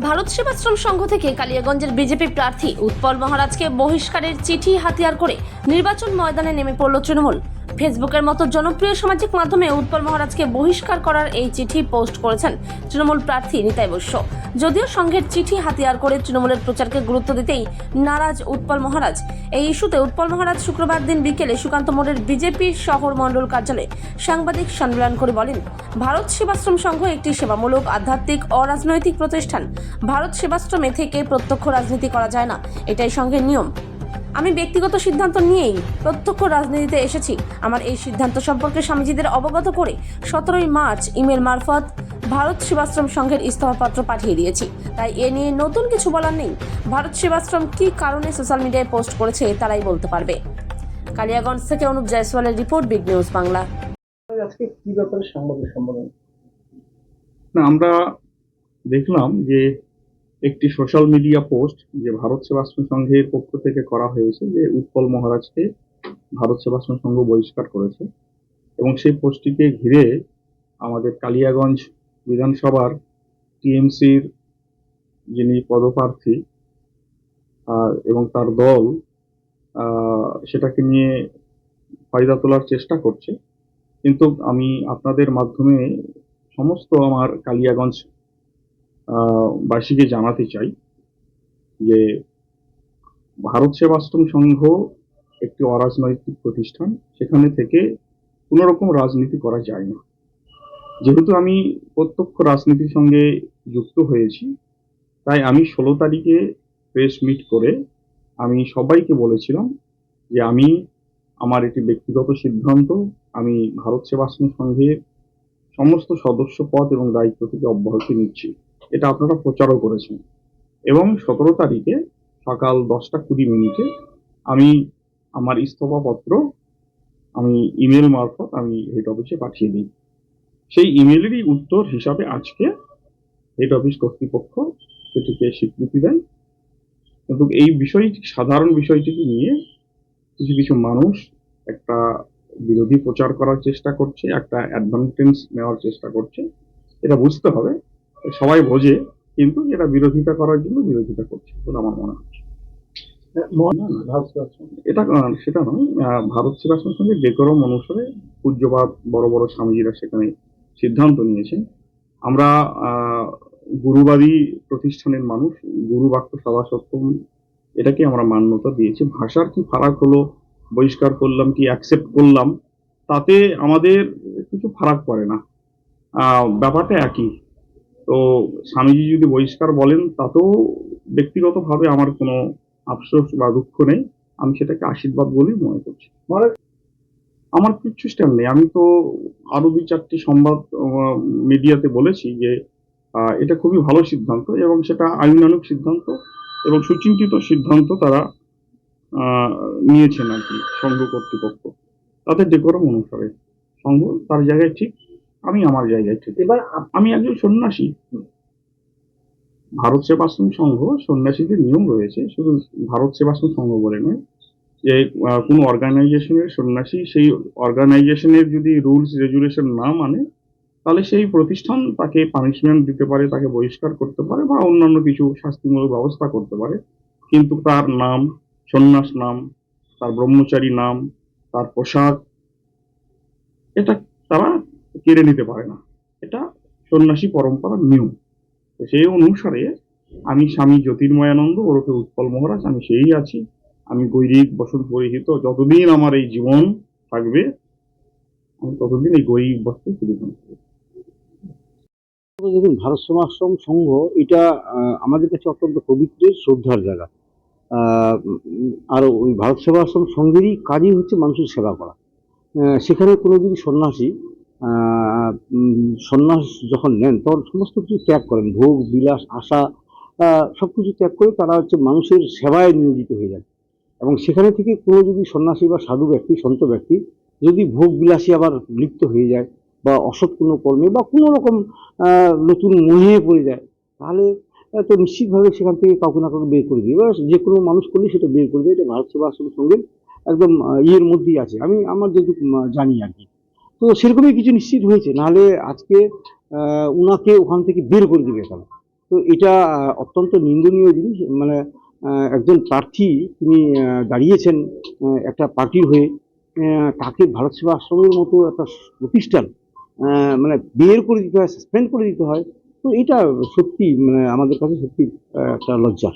ভারত সেবাশ্রম সংঘ থেকে কালিয়াগঞ্জের বিজেপি প্রার্থী উৎপল মহারাজকে বহিষ্কারের চিঠি হাতিয়ার করে নির্বাচন ময়দানে নেমে পড়ল তৃণমূল। ফেসবুকের মতো জনপ্রিয় সামাজিক মাধ্যমে উৎপল মহারাজকে বহিষ্কার করার এই চিঠি পোস্ট করেছেন তৃণমূল প্রার্থী নিতাই বৈশ্য। যদিও সংঘের চিঠি হাতিয়ার করে তৃণমূলের প্রচারকে গুরুত্ব দিতেই নারাজ উৎপল মহারাজ। এই ইস্যুতে উৎপল মহারাজ শুক্রবার দিন বিকেলে সুকান্ত মোড়ের বিজেপির শহর মণ্ডল কার্যালয়ে সাংবাদিক সম্মেলন করে বলেন, ভারত সেবাশ্রম সংঘ একটি সেবামূলক, আধ্যাত্মিক, অরাজনৈতিক প্রতিষ্ঠান। ভারত সেবাশ্রমে থেকে প্রত্যক্ষ রাজনীতি করা যায় না, এটাই সংঘের নিয়ম। আমি ব্যক্তিগত সিদ্ধান্ত নিয়েই প্রত্যক্ষ রাজনীতিতে এসেছি। আমার এই সিদ্ধান্ত সম্পর্কে স্বামীজিদের অবগত করে 17 মার্চ ইমেল মারফত ভারত সেবাশ্রম সংঘের ইস্তফাপত্র পাঠিয়ে দিয়েছি। তাই এ নিয়ে নতুন কিছু বলার নেই। ভারত সেবাশ্রম কী কারণে সোশ্যাল মিডিয়ায় পোস্ট করেছে তারাই বলতে পারবে। কালিয়াগঞ্জ থেকে অনুপ জয়সওয়ালের রিপোর্ট, বিগ নিউজ বাংলা। আজকে কি ব্যাপারে সাংবাদিক সম্মেলন? না, আমরা দেখলাম যে একটি সোশ্যাল মিডিয়া পোস্ট যে ভারত সেবাশ্রম সংঘের পক্ষ থেকে করা হয়েছে যে উৎপল মহারাজকে ভারত সেবাশ্রম সংঘ বহিষ্কার করেছে, এবং সেই পোস্টটিকে ঘিরে আমাদের কালিয়াগঞ্জ বিধানসভার টিএমসির যিনি পদপ্রার্থী এবং তার দল সেটাকে নিয়ে ফায়দা তোলার চেষ্টা করছে। কিন্তু আমি আপনাদের মাধ্যমে সমস্ত আমার কালিয়াগঞ্জ বাসীকে জানাতে চাই যে ভারত সেবাশ্রম সংঘ একটি অরাজনৈতিক প্রতিষ্ঠান। সেখানে থেকে কোনো রকম রাজনীতি করা যায় না। যেহেতু আমি প্রত্যক্ষ রাজনীতির সঙ্গে যুক্ত হয়েছি, তাই আমি 16 তারিখে প্রেস মিট করে আমি সবাইকে বলেছিলাম যে আমি আমার একটি ব্যক্তিগত সিদ্ধান্ত, আমি ভারত সেবাশ্রম সংঘের সমস্ত সদস্য পদ এবং দায়িত্ব থেকে অব্যাহতি নিচ্ছি। এটা আপনারা প্রচারও করেছেন। এবং 17 তারিখে সকাল 10:20 আমি আমার ইস্তফাপত্র আমি ইমেল মারফত আমি হেড অফিসে পাঠিয়ে দিই। সেই ইমেলেরই উত্তর হিসাবে আজকে হেড অফিস কর্তৃপক্ষ সেটিকে স্বীকৃতি দেয়। কিন্তু এই বিষয়টি, সাধারণ বিষয়টিকে নিয়ে কিছু কিছু মানুষ একটা বিরোধী প্রচার করার চেষ্টা করছে, একটা অ্যাডভান্টেজ নেওয়ার চেষ্টা করছে। এটা বুঝতে হবে, সবাই বোঝে, কিন্তু এটা বিরোধিতা করার জন্য বিরোধিতা করছে বলে আমার মনে হচ্ছে। এটা সেটা নয়। ভারত সেবাশ্রম সঙ্গে ডেকোরাম অনুসারে পূজ্যপাদ বড় বড় স্বামীজিরা সেখানে সিদ্ধান্ত নিয়েছেন। আমরা গুরুবাদী প্রতিষ্ঠানের মানুষ, গুরু বাক্য সদা সত্যম, এটাকে আমরা মান্যতা দিয়েছি। ভাষার কি ফারাক হলো, বহিষ্কার করলাম কি অ্যাকসেপ্ট করলাম, তাতে আমাদের কিছু ফারাক পড়ে না, ব্যাপারটা একই। তো স্বামীজি যদি বহিষ্কার বলেন তাতেও ব্যক্তিগতভাবে আমার কোনো আফসোস বা দুঃখ নেই। আমি সেটাকে আশীর্বাদ বলেই মনে করছি। আমার কিচ্ছু স্ট্যান্ড নেই। আমি তো আরো 2-4টি সংবাদ মিডিয়াতে বলেছি যে এটা খুবই ভালো সিদ্ধান্ত এবং সেটা আইনানুগ সিদ্ধান্ত এবং সুচিন্তিত সিদ্ধান্ত তারা নিয়েছেন আর কি, সংঘ কর্তৃপক্ষ। তাদের ডেকোরাম অনুসারে সংঘ তার জায়গায় ঠিক, আমি আমার জায়গায় ঠিক। এবার আমি একজন সন্ন্যাসী। ভারত সেবাশ্রম সংঘ সন্ন্যাসীদের নিয়ম রয়েছে, শুধু ভারত সেবাশ্রম সংঘ বলে নয়, যে কোনো অর্গানাইজেশনের সন্ন্যাসী সেই অর্গানাইজেশনের যদি রুলস রেগুলেশন না মানে, তাহলে সেই প্রতিষ্ঠান তাকে পানিশমেন্ট দিতে পারে, তাকে বহিষ্কার করতে পারে বা অন্যান্য কিছু শাস্তিমূলক ব্যবস্থা করতে পারে। কিন্তু তার নাম, সন্ন্যাস নাম, তার ব্রহ্মচারী নাম, তার পোশাক, এটা তারা কেড়ে নিতে পারে না। এটা সন্ন্যাসী পরম্পরার নিয়ম। তো সেই অনুসারে আমি স্বামী জ্যোতির্ময়ানন্দ ওরফে উৎপল মহারাজ, আমি সেই আছি। আমি গৈরিক বসন পরিহিত, যতদিন আমার এই জীবন থাকবে আমি ততদিন এই গৈরিক বস্ত্র পরিধান করব। দেখুন, ভারত সেবাশ্রম সংঘ এটা আমাদের কাছে অত্যন্ত পবিত্র শ্রদ্ধার জায়গা। আর ওই ভারত সেবাশ্রম সংঘেরই কাজই হচ্ছে মানুষের সেবা করা। সেখানে কোনো যদি সন্ন্যাসী সন্ন্যাস যখন নেন তখন সমস্ত কিছু ত্যাগ করেন, ভোগ বিলাস আশা সব কিছু ত্যাগ করে তারা হচ্ছে মানুষের সেবায় নিয়োজিত হয়ে যান। এবং সেখানে থেকে কোনো যদি সন্ন্যাসী বা সাধু ব্যক্তি, সন্ত ব্যক্তি যদি ভোগ বিলাসী আবার লিপ্ত হয়ে যায় বা অসৎ কোনো কর্মে বা কোনো রকম নতুন মোহে পড়ে যায়, তাহলে তো নিশ্চিতভাবে সেখান থেকে কাউকে না কাউকে বের করে দিয়ে, এবার যে কোনো মানুষ করলে সেটা বের করে দেয়। এটা ভারত সেবাশ্রম সঙ্গে একদম ইয়ের মধ্যেই আছে, আমি আমার যেটুকু জানি আর কি। তো সেরকমই কিছু নিশ্চিত হয়েছে, নাহলে আজকে উনাকে ওখান থেকে বের করে দিবে কেন? তো তো এটা অত্যন্ত নিন্দনীয় জিনিস। মানে একজন প্রার্থী তিনি দাঁড়িয়েছেন একটা পার্টির হয়ে, তাকে ভারত সেবা আশ্রমের মতো একটা প্রতিষ্ঠান মানে বের করে দিতে হয়, সাসপেন্ড করে দিতে হয়। তো এটা সত্যি মানে আমাদের কাছে সত্যি একটা লজ্জার।